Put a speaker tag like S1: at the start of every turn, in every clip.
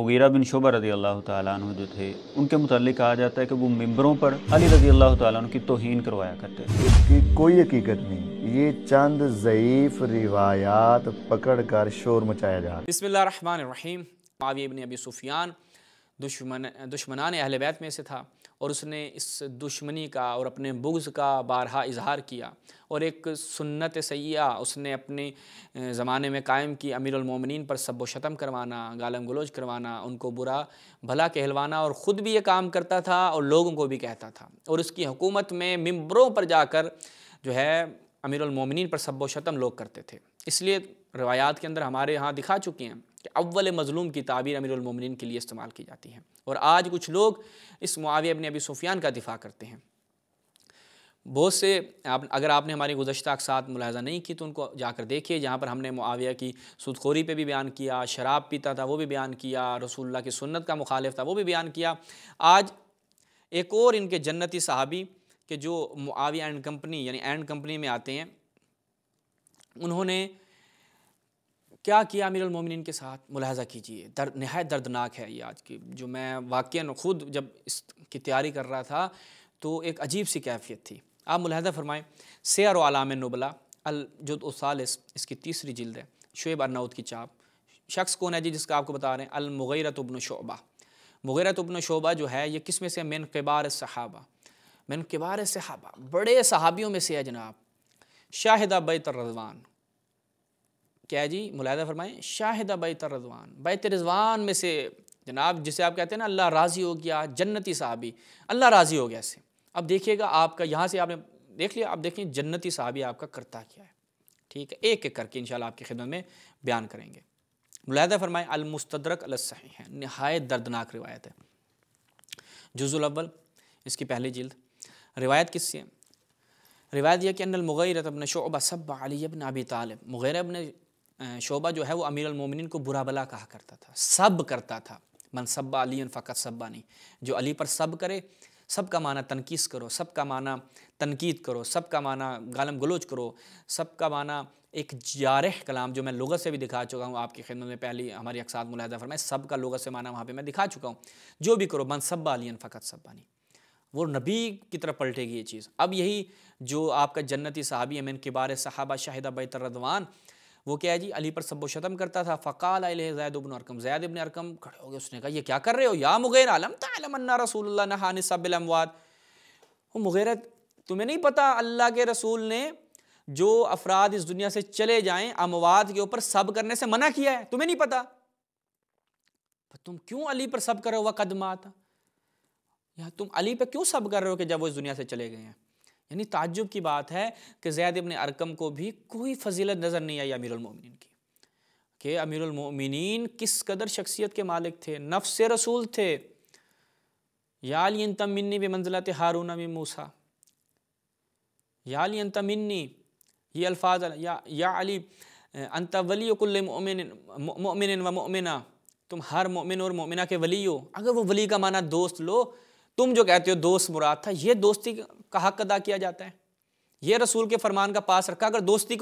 S1: مغیرہ بن شعبہ رضی اللہ تعالیٰ عنہ جو تھے، ان کے متعلق کہا جاتا ہے کہ وہ ممبروں پر علی رضی اللہ تعالیٰ عنہ کی توہین کروایا کرتے تھے۔
S2: اس کی کوئی حقیقت نہیں، یہ چند ضعیف روایات پکڑ کر شور مچایا جا رہا ہے۔
S3: بسم اللہ الرحمن الرحیم۔ معاویہ ابن ابی سفیان دشمنان اہل بیت میں سے تھا، اور اس نے اس دشمنی کا اور اپنے بغض کا بارہا اظہار کیا، اور ایک سنت سیئہ اس نے اپنے زمانے میں قائم کی، امیر المومنین پر سب و شتم کروانا، گالم گلوچ کروانا، ان کو برا بھلا کہلوانا، اور خود بھی یہ کام کرتا تھا اور لوگوں کو بھی کہتا تھا، اور اس کی حکومت میں ممبروں پر جا کر جو ہے امیر المومنین پر سب و شتم لوگ کرتے تھے۔ اس لیے روایات کے اندر ہمارے ہاں دکھا چکے ہیں کہ اول مظلوم کی تعبیر امیر المومنین کے لیے استعمال کی جاتی ہے، اور آج کچھ لوگ اس معاویہ ابن ابی سفیان کا دفاع کرتے ہیں۔ بہت سے اگر آپ نے ہماری گزشتہ اقساط ملاحظہ نہیں کی تو ان کو جا کر دیکھیے، جہاں پر ہم نے معاویہ کی سود خوری پہ بھی بیان کیا، شراب پیتا تھا وہ بھی بیان کیا، رسول اللہ کی سنت کا مخالف تھا وہ بھی بیان کیا۔ آج ایک اور ان کے جنتی صحابی کہ جو معاویہ اینڈ کمپنی یعنی اینڈ کمپنی میں آتے ہیں، انہوں نے کیا کیا امیر المومنین کے ساتھ، ملاحظہ کیجئے۔ نہایت دردناک ہے یہ آج کی، جو میں واقعاً خود جب اس کی تیاری کر رہا تھا تو ایک عجیب سی کیفیت تھی۔ آپ ملاحظہ فرمائیں، سیر و اعلام النبلاء الجزء الثالث، اس کی 3 جلد ہے، شعیب ارناؤت کی چاپ۔ شخص کون ہے جی جس کا آپ کو بتا رہے ہیں؟ المغیرۃ بن شعبہ۔ مغیرۃ بن شعبہ جو ہے یہ کس میں سے؟ من کبار الصحابہ، من کبار صحابہ، بڑے صحابیوں میں سے ہے جناب۔ شاہدہ بیت الرضوان، کیا جی ملاحظہ فرمائیں، شاہدہ بیت الرضوان، بیت رضوان میں سے جناب، جسے آپ کہتے ہیں نا اللہ راضی ہو گیا، جنتی صحابی، اللہ راضی ہو گیا اس سے۔ اب دیکھیے گا آپ کا یہاں سے آپ نے دیکھ لیا، اب دیکھیں جنتی صحابی آپ کا کرتا کیا ہے، ٹھیک ہے، ایک ایک کر کے انشاءاللہ آپ کی خدمت میں بیان کریں گے۔ ملاحظہ فرمائیں، المستدرک علی الصحیح، نہایت دردناک روایت ہے، جزء الاول، اس کی 1 جلد۔ روایت کس سے ہے؟ روایت یہ کہ ان المغیرۃ بن شعبہ سب علی بن ابی طالب، مغیرہ بن شعبہ جو ہے وہ امیر المومنین کو برا بلا کہا کرتا تھا، سب کرتا تھا۔ من سب علی فقط سبانی، جو علی پر سب کرے، سب کا معنی تنقیص کرو، سب کا معنی تنقید کرو، سب کا معنی گالم گلوچ کرو، سب کا معنی ایک جارح کلام، جو میں لغت سے بھی دکھا چکا ہوں آپ کی خدمت میں، پہلی ہماری اقساط ملاحظہ فرمائے، سب کا لغت سے معنی وہاں پہ میں دکھا چکا ہوں، جو بھی کرو، من سب علی فقط سبانی، وہ نبی کی طرف پلٹے گی یہ چیز۔ اب یہی جو آپ کا جنتی صحابی ہے من کبار صحابہ شاہدہ بیت الرضوان، وہ کیا ہے جی، علی پر سب و شتم کرتا تھا۔ فقال الیہ زید بن ارقم، زید بن ارقم کھڑے ہو گئے، اس نے کہا یہ کیا کر رہے ہو یا مغیرہ، لم تعلم ان رسول اللہ نہی عن سب الاموات، وہ مغیرہ تمہیں نہیں پتا اللہ کے رسول نے جو افراد اس دنیا سے چلے جائیں اموات کے اوپر سب کرنے سے منع کیا ہے، تمہیں نہیں پتا، تم کیوں علی پر سب کر رہے ہو وقد مات، یا تم علی پہ کیوں سب کر رہے ہو کہ جب وہ اس دنیا سے چلے گئے ہیں؟ یعنی تعجب کی بات ہے کہ زید ابن ارقم کو بھی کوئی فضیلت نظر نہیں آئی امیر المومنین کی، کہ امیر المومنین کس قدر شخصیت کے مالک تھے، نفس رسول تھے۔ یا علی انت منی بمنزلت ہارون من موسیٰ، یا علی انت منی، یہ الفاظ، یا علی انت ولی کل مؤمن و مؤمنہ، تم ہر مؤمن اور مؤمنہ کے ولی ہو۔ اگر وہ ولی کا معنی دوست لو، تم جو کہتے ہو دوست مراد تھا، یہ دوستی کا حق ادا کیا جاتا ہے، یہ رسول کے فرمان کا پاس رکھا۔ اگر دوستی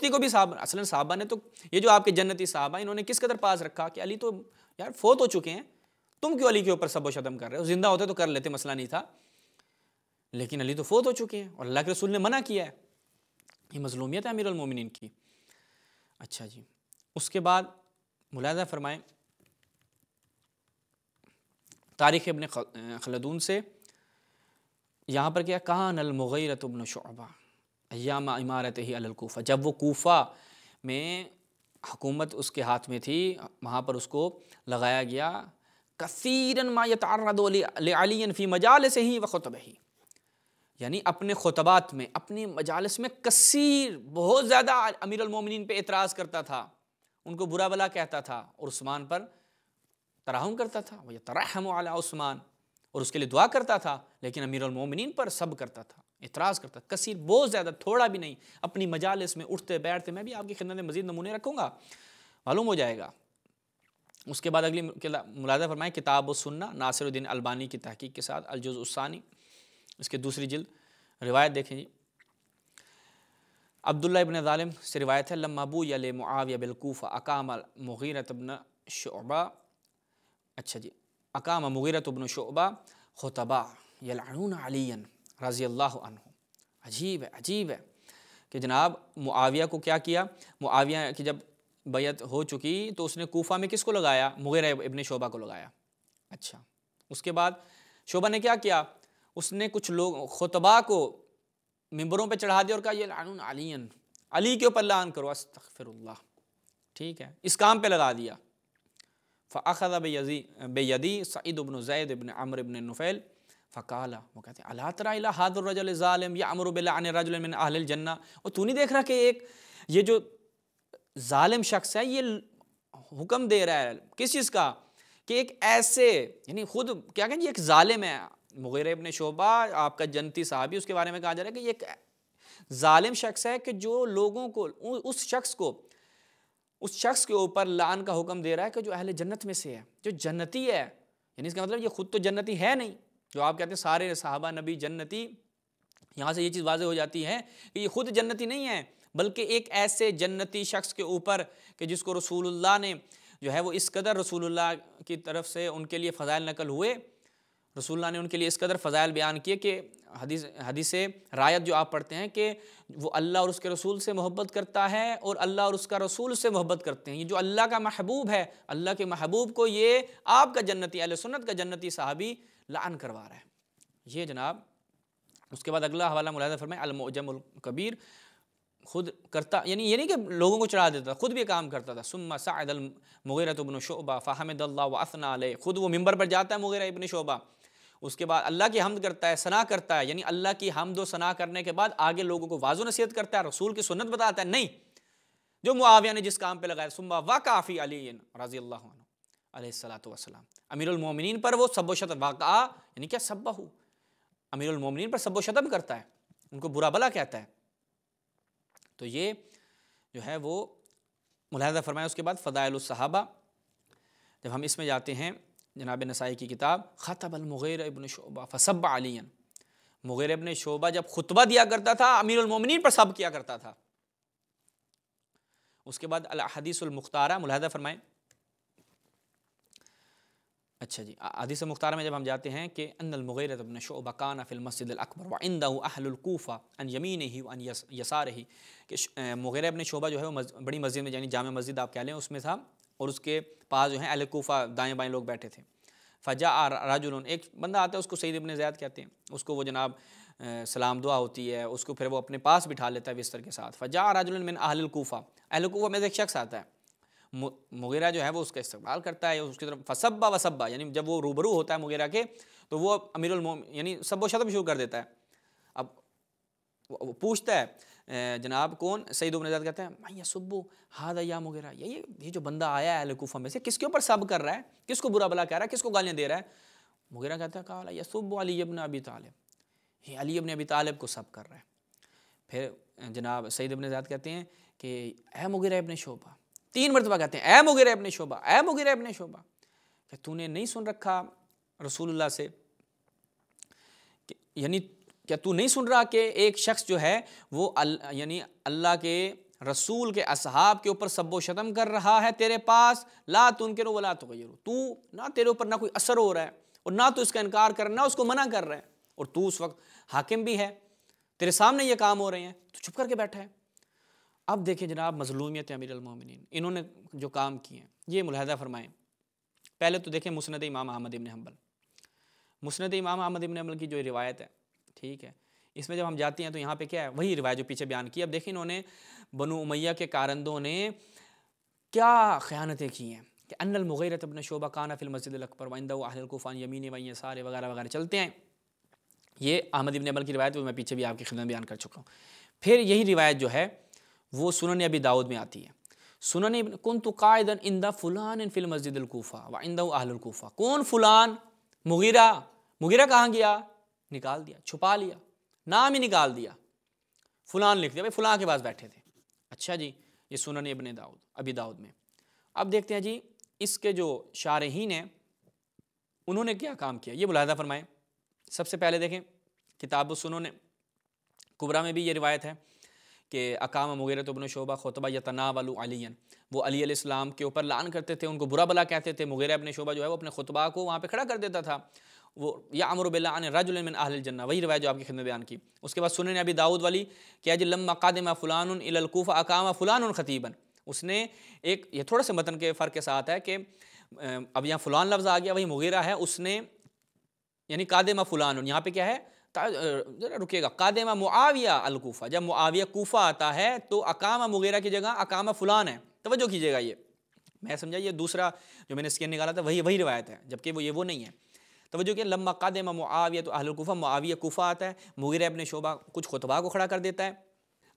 S3: کو بھی صحابہ، اصلاً صحابہ نے تو یہ جو آپ کے جنتی صحابہ انہوں نے کس قدر پاس رکھا کہ علی تو یار فوت ہو چکے ہیں، تم کیوں علی کے اوپر سب و شتم کر رہے ہو؟ زندہ ہوتے تو کر لیتے، مسئلہ نہیں تھا، لیکن علی تو فوت ہو چکے ہیں اور اللہ کے رسول نے منع کیا ہے۔ یہ مظلومیت ہے امیر المومنین کی۔ اچھا جی، اس کے بعد ملاحظہ فرمائیں تاریخ ابن خلدون سے، یہاں پر کیا، کان المغیرۃ بن شعبہ ایام امارتہ علی الکوفہ، جب وہ کوفہ میں حکومت اس کے ہاتھ میں تھی، وہاں پر اس کو لگایا گیا، کثیرا ما یتعرض لعلی فی مجالسہ و خطبہ، یعنی اپنے خطبات میں، اپنی مجالس میں کثیر، بہت زیادہ امیر المومنین پہ اعتراض کرتا تھا، ان کو برا بلا کہتا تھا، اور عثمان پر ترحم کرتا تھا، وَيَتَرَحَّمُ عَلَىٰ عثمان، اور اس کے لیے دعا کرتا تھا، لیکن امیر المومنین پر سب کرتا تھا، اعتراض کرتا تھا، کثیر، بہت زیادہ، تھوڑا بھی نہیں، اپنی مجالس میں اٹھتے بیٹھتے، میں بھی آپ کی خدمت میں مزید نمونے رکھوں گا، معلوم ہو جائے گا۔ اس کے بعد اگلی ملاحظہ فرمائیں کتاب السنہ، ناصر الدین البانی کی تحقیق کے ساتھ، الجزء الثانی، اس کے 2 جلد۔ روایت دیکھیں جی، عبداللہ ابن ظالم سے روایت ہے، لما بوئی لمعاویہ بالکوفہ اقام مغیرۃ بن شعبہ اچھا جی، اقام مغیرۃ بن شعبہ خطبہ یلعنون علی رضی اللہ عنہ. عجیب ہے، عجیب ہے کہ جناب معاویہ کو کیا کیا، معاویہ کی جب بیعت ہو چکی تو اس نے کوفہ میں کس کو لگایا؟ مغیرہ ابن شعبہ کو لگایا. اچھا، اس کے بعد شعبہ نے کیا کیا، اس نے کچھ لوگ خطبہ کو ممبروں پہ چڑھا دیا اور کہا یہ لعنون علی، علی کے اوپر لعن کرو. استغفر اللہ. ٹھیک ہے، اس کام پہ لگا دیا. فاخذ بیدی سعید بن زید بن عمرو بن نفیل فقال، وہ کہتے ہیں الا تری الی ھذا الرجل الظالم یامر بلعن رجل من اہل الجنہ. اور تو نہیں دیکھ رہا کہ ایک یہ جو ظالم شخص ہے یہ حکم دے رہا ہے کس چیز کا، کہ ایک ایسے، یعنی خود کیا کہیں یہ ایک ظالم ہے. مغیرہ ابن شعبہ آپ کا جنتی صحابی، اس کے بارے میں کہا جا رہا ہے کہ یہ ایک ظالم شخص ہے کہ جو لوگوں کو اس شخص کے اوپر لعن کا حکم دے رہا ہے کہ جو اہل جنت میں سے ہے، جو جنتی ہے. یعنی اس کا مطلب یہ خود تو جنتی ہے نہیں، جو آپ کہتے ہیں سارے صحابہ نبی جنتی، یہاں سے یہ چیز واضح ہو جاتی ہے کہ یہ خود جنتی نہیں ہے، بلکہ ایک ایسے جنتی شخص کے اوپر کہ جس کو رسول اللہ نے جو ہے وہ اس قدر رسول اللہ کی طرف سے ان کے لیے فضائل نقل ہوئے، رسول اللہ نے ان کے لیے اس قدر فضائل بیان کیے کہ حدیث رایت جو آپ پڑھتے ہیں کہ وہ اللہ اور اس کے رسول سے محبت کرتا ہے اور اللہ اور اس کا رسول سے محبت کرتے ہیں. یہ جو اللہ کا محبوب ہے، اللہ کے محبوب کو یہ آپ کا جنتی، اہل سنت کا جنتی صحابی لعن کروا رہا ہے. یہ جناب اس کے بعد اگلا حوالہ ملاحظہ فرمائیں المعجم الکبیر. خود کرتا، یعنی یہ نہیں کہ لوگوں کو چڑھا دیتا، خود بھی کام کرتا تھا. ثم صعد المغیرۃ بن شعبہ فحمد اللہ واثنى علیہ. خود وہ ممبر پر جاتا ہے مغیرہ ابن شعبہ، اس کے بعد اللہ کی حمد کرتا ہے، ثنا کرتا ہے، یعنی اللہ کی حمد و ثنا کرنے کے بعد آگے لوگوں کو واضح نصیحت کرتا ہے، رسول کی سنت بتاتا ہے. نہیں، جو معاویہ نے جس کام پہ لگایا. ثم وقع فی علی رضی اللہ عنہ علیہ الصلوۃ والسلام، امیر المومنین پر وہ سب و شتم واقعہ، یعنی کیا سبہ، امیر المومنین پر سب و شتم کرتا ہے، ان کو برا بلا کہتا ہے. تو یہ جو ہے وہ ملاحظہ فرمایا. اس کے بعد فضائل الصحابہ، جب ہم اس میں جاتے ہیں جناب نسائی کی کتاب، خطب المغیرہ ابن شعبہ فسب علی. مغیرہ ابن شعبہ جب خطبہ دیا کرتا تھا امیر المومنین پر سب کیا کرتا تھا. اس کے بعد الحدیث المختارہ، ملاحظہ فرمائیں. اچھا جی، حدیث مختارہ میں جب ہم جاتے ہیں کہ ان المغیرہ ابن شعبہ کان فی المسجد الاکبر وعنده اہل الکوفہ عن یمینہ وعن یسارہ، کہ مغیرہ ابن شعبہ جو ہے وہ بڑی مسجد میں، یعنی جامع مسجد آپ کہہ لیں، اس میں تھا، اور اس کے پاس جو ہے اہل کوفہ دائیں بائیں لوگ بیٹھے تھے. فجاء رجل، ایک بندہ آتا ہے، اس کو سعید ابن زید کہتے ہیں، اس کو وہ جناب سلام دعا ہوتی ہے، اس کو پھر وہ اپنے پاس بٹھا لیتا ہے بستر کے ساتھ. فجاء رجل من اہل الکوفہ، اہل کوفہ میں سے ایک شخص آتا ہے. مغیرہ جو ہے وہ اس کا استقبال کرتا ہے، اس کی طرف فسبہ وسبہ، یعنی جب وہ روبرو ہوتا ہے مغیرہ کے تو وہ امیر المومنین یعنی سب و شتم شروع کر دیتا ہے. اب وہ پوچھتا ہے جناب کون؟ سعید بن زید کہتا ہے من یسب ھذا یا مغیرہ، یہ جو بندہ آیا ہے اہل کوفہ میں سے کس کے اوپر سب کر رہا ہے، کس کو برا بلا کہہ رہا ہے، کس کو گالیاں دے رہا ہے؟ مغیرہ کہتا ہے قال یسب علی ابن ابی طالب، یہ علی ابن ابی طالب کو سب کر رہا ہے. پھر جناب سعید بن زید کہتے ہیں کہ اے مغیرہ ابن شعبہ، 3 مرتبہ کہتے ہیں اے مغیرہ ابن شعبہ، اے مغیرہ ابن شعبہ، کہ تو نے نہیں سن رکھا رسول اللہ سے، یعنی کیا تو نہیں سن رہا کہ ایک شخص جو ہے وہ یعنی اللہ کے رسول کے اصحاب کے اوپر سب و شتم کر رہا ہے تیرے پاس، لا تنکروا ولا تغیروا، تو نہ تیرے اوپر نہ کوئی اثر ہو رہا ہے اور نہ تو اس کا انکار کر رہا ہے، نہ اس کو منع کر رہا ہے، اور تو اس وقت حاکم بھی ہے، تیرے سامنے یہ کام ہو رہے ہیں، تو چھپ کر کے بیٹھا ہے. اب دیکھیں جناب مظلومیت امیر المومنین، انہوں نے جو کام کیے ہیں یہ ملاحظہ فرمائیں. پہلے تو دیکھیں مسند امام احمد ابن حنبل، مسند امام احمد ابن حنبل کی جو روایت ہے، ٹھیک ہے، اس میں جب ہم جاتے ہیں تو یہاں پہ کیا ہے، وہی روایت جو پیچھے بیان کی. اب دیکھیں انہوں نے بنو امیہ کے کارندوں نے کیا خیانتیں کی ہیں کہ ان المغیرہ ابن شعبہ کان فی المسجد الاکبر وعنده اہل الکوفہ عن یمینہ وعن یسارہ وغیرہ وغیرہ چلتے ہیں. یہ احمد ابن حنبل کی روایت میں پیچھے بھی آپ کی خدمت بیان کر چکا ہوں. پھر یہی روایت جو ہے وہ سنن ابی داؤد میں آتی ہے. سنن کنت قاعدا عند فلان فی المسجد الکوفہ وعنده اہل الکوفہ. کون فلان؟ مغیرہ. مغیرہ کہاں گیا؟ نکال دیا، چھپا لیا، نام ہی نکال دیا، فلان لکھ دیا، بھائی فلاں کے پاس بیٹھے تھے. اچھا جی، یہ سنن ابن داؤد ابی داؤد میں. اب دیکھتے ہیں جی اس کے جو شارحین ہیں انہوں نے کیا کام کیا، یہ ملاحظہ فرمائیں. سب سے پہلے دیکھیں کتاب السنن کبریٰ میں بھی یہ روایت ہے کہ اقام مغیرۃ بن شعبہ خطبہ یتناول علیًا، وہ علی علیہ السلام کے اوپر لعن کرتے تھے، ان کو برا بلا کہتے تھے۔ مغیرہ ابن شعبہ جو ہے وہ اپنے خطبہ کو وہاں پہ کھڑا کر دیتا تھا، وہ یامر باللعن رجل من اہل الجنہ، وہی روایت جو آپ کی خدمت بیان کی۔ اس کے بعد سنن ابی داؤد والی کہ اج لما قادم فلان الی الکوفہ اقام فلان خطیبا، اس نے ایک، یہ تھوڑا سے متن کے فرق کے ساتھ ہے کہ اب یہاں فلان لفظ آ گیا، وہی مغیرہ ہے، اس نے یعنی قادم فلان، یہاں پہ کیا ہے، ذرا رکیے گا، قادم معاویہ الکوفہ، جب معاویہ کوفہ آتا ہے تو اقام مغیرہ کی جگہ اقام فلان ہے، توجہ کیجیے گا، یہ میں سمجھا یہ دوسرا جو میں نے اسکین نکالا تھا وہی روایت ہے، جبکہ وہ نہیں ہے۔ توجہ کہ لما قادم معاویہ تو اہل الکوفہ، معاویہ کوفہ آتا ہے، مغیرہ ابن شعبہ کچھ خطبہ کو کھڑا کر دیتا ہے،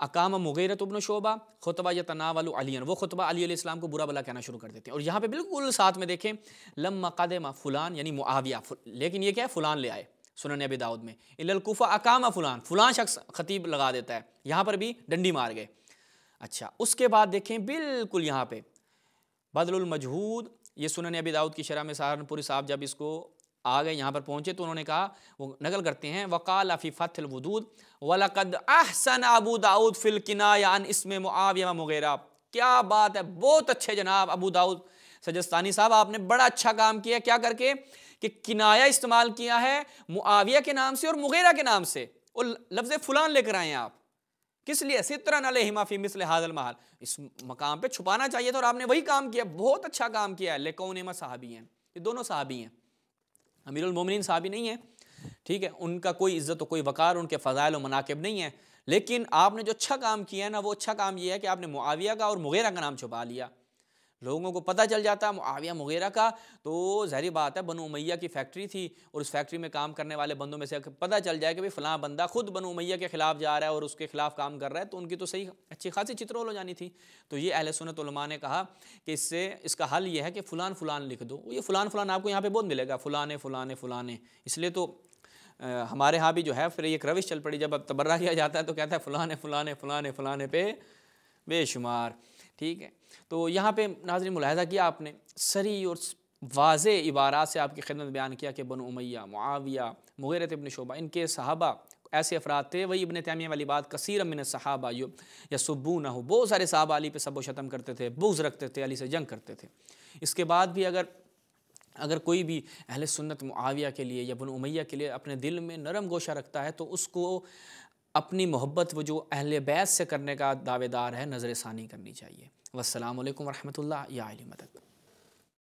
S3: اقام مغیرۃ ابن شعبہ خطبہ یتناول علیًا، وہ خطبہ علی علیہ السلام کو برا بلا کہنا شروع کر دیتے ہیں۔ اور یہاں پہ بالکل ساتھ میں دیکھیں لما قادم فلان یعنی معاویہ، لیکن یہ کیا ہے، فلان لے آئے سنن ابی داؤد میں، الی الکوفہ اقام فلان، فلان شخص خطیب لگا دیتا ہے، یہاں پر بھی ڈنڈی مار گئے۔ اچھا، اس کے بعد دیکھیں بالکل یہاں پہ بذل المجہود، یہ سنن ابی داؤد کی شرح میں سہارنپوری صاحب جب اس کو آ گئے یہاں پر پہنچے تو انہوں نے کہا، وہ نقل کرتے ہیں، وقال فی فتح الودود وَلَقَدْ أَحْسَنَ ابو داؤد فی الکنایہ عن اسم معاویہ و مغیرہ، کیا بات ہے، بہت اچھے جناب ابو داؤد سجستانی صاحب، آپ نے بڑا اچھا کام کیا، کیا کر کے کہ کنایہ استعمال کیا ہے معاویہ کے نام سے اور مغیرہ کے نام سے، اور لفظ فلان لے کر آئے ہیں آپ، کس لیے، سترن علیہما فی مثل ھذا المحل، اس مقام پہ چھپانا چاہیے تھا اور آپ نے وہی کام کیا، بہت اچھا کام کیا ہے، لکونہما صحابی ہیں، یہ دونوں صحابی ہیں، امیر المومنین صحابی نہیں ہیں، ٹھیک ہے، ان کا کوئی عزت و کوئی وقار، ان کے فضائل و مناقب نہیں ہے، لیکن آپ نے جو اچھا کام کیا ہے نا، وہ اچھا کام یہ ہے کہ آپ نے معاویہ کا اور مغیرہ کا نام چھپا لیا، لوگوں کو پتہ چل جاتا معاویہ مغیرہ کا، تو ظاہری بات ہے بنو امیہ کی فیکٹری تھی، اور اس فیکٹری میں کام کرنے والے بندوں میں سے پتہ چل جائے کہ بھئی فلاں بندہ خود بنو امیہ کے خلاف جا رہا ہے اور اس کے خلاف کام کر رہا ہے، تو ان کی تو صحیح اچھی خاصی چترول ہو جانی تھی۔ تو یہ اہل سنت علماء نے کہا کہ اس کا حل یہ ہے کہ فلان فلان لکھ دو، یہ فلان فلان آپ کو یہاں پہ بہت ملے گا، فلانے فلانے فلانے، اس لیے تو ہمارے ہاں بھی جو ہے پھر ایک روش چل پڑی، جب اب تبرہ کیا جاتا ہے تو کہتا ہے فلانے فلانے فلانے فلانے پہ بے شمار، ٹھیک ہے۔ تو یہاں پہ ناظرین ملاحظہ کیا آپ نے، صریح اور واضح عبارات سے آپ کی خدمت بیان کیا کہ بنو امیہ، معاویہ، مغیرۃ ابن شعبہ، ان کے صحابہ ایسے افراد تھے، وہی ابن تیمیہ والی بات، کثیر من الصحابہ یسبونہ، بہت سارے صحابہ علی پہ سب و شتم کرتے تھے، بغض رکھتے تھے، علی سے جنگ کرتے تھے۔ اس کے بعد بھی اگر کوئی بھی اہل سنت معاویہ کے لیے یا بنو امیہ کے لیے اپنے دل میں نرم گوشہ رکھتا ہے تو اس کو اپنی محبت وہ جو اہل بیت سے کرنے کا دعوے دار ہے نظر ثانی کرنی چاہیے۔ والسلام علیکم ورحمۃ اللہ، یا علی مدد۔